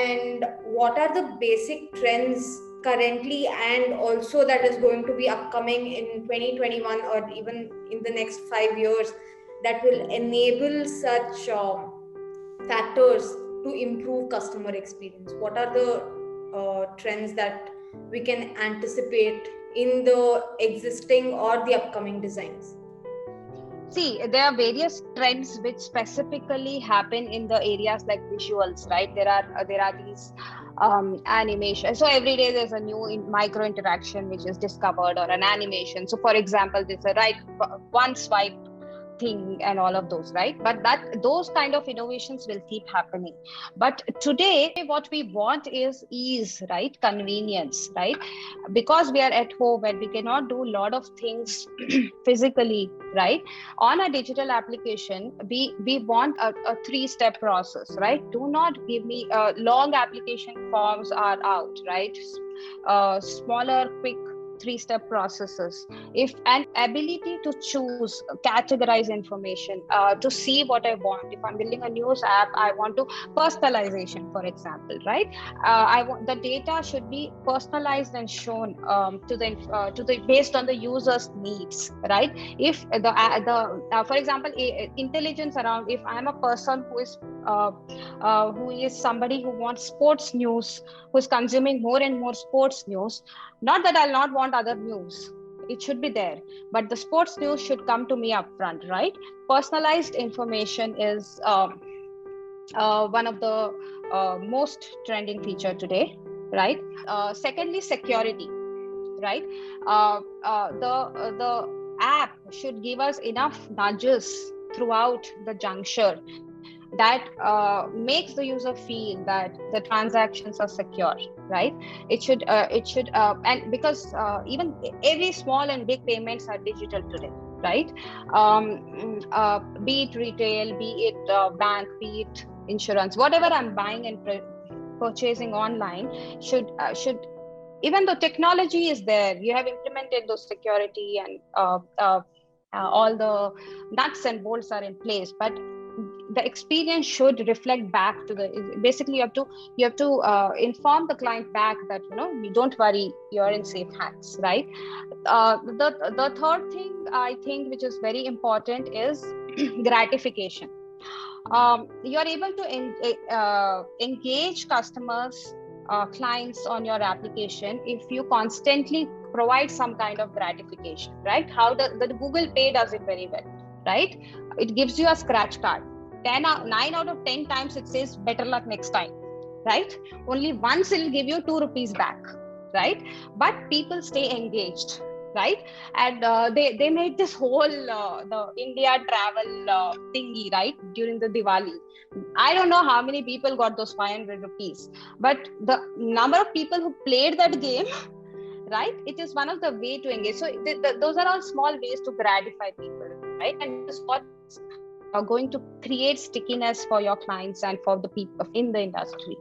and what are the basic trends currently and also that is going to be upcoming in 2021 or even in the next 5 years that will enable such factors to improve customer experience? What are the trends that we can anticipate in the existing or the upcoming designs? See, there are various trends which specifically happen in the areas like visuals, right? There are these animation. So every day there's a new micro interaction which is discovered, or an animation. So for example, there's a one swipe thing and all of those, right? But those kind of innovations will keep happening. But today what we want is ease, right? Convenience, right? Because we are at home and we cannot do a lot of things physically, right? On a digital application, we want a 3-step process, right? Do not give me long application forms are out, right? Smaller, quick 3-step processes. If an ability to choose, categorize information, to see what I want. If I'm building a news app, I want to personalization, for example, right? I want the data should be personalized and shown to the based on the user's needs, right? If for example, intelligence around, if I'm a person who is somebody who wants sports news, who's consuming more and more sports news, not that I'll not want other news, it should be there, but the sports news should come to me upfront, right? Personalized information is one of the most trending feature today, right? Secondly, security, right? The app should give us enough nudges throughout the juncture that makes the user feel that the transactions are secure, right? It should and because even every small and big payments are digital today, right? Be it retail, be it bank, be it insurance, whatever I'm buying and purchasing online should even though technology is there, you have implemented those security and all the nuts and bolts are in place, but the experience should reflect back to basically you have to inform the client back that, you don't worry, you're in safe hands, right? The third thing I think which is very important is gratification. You are able to engage customers, clients on your application if you constantly provide some kind of gratification, right? How the Google Pay does it very well, right? It gives you a scratch card. 9 out of 10 times it says better luck next time, right? Only once it'll give you 2 rupees back, right? But people stay engaged, right? And they made this whole the India travel thingy, right, during the Diwali. I don't know how many people got those 500 rupees, but the number of people who played that game, right, it is one of the way to engage. So those are all small ways to gratify people, right? And this is what's going to create stickiness for your clients and for the people in the industry.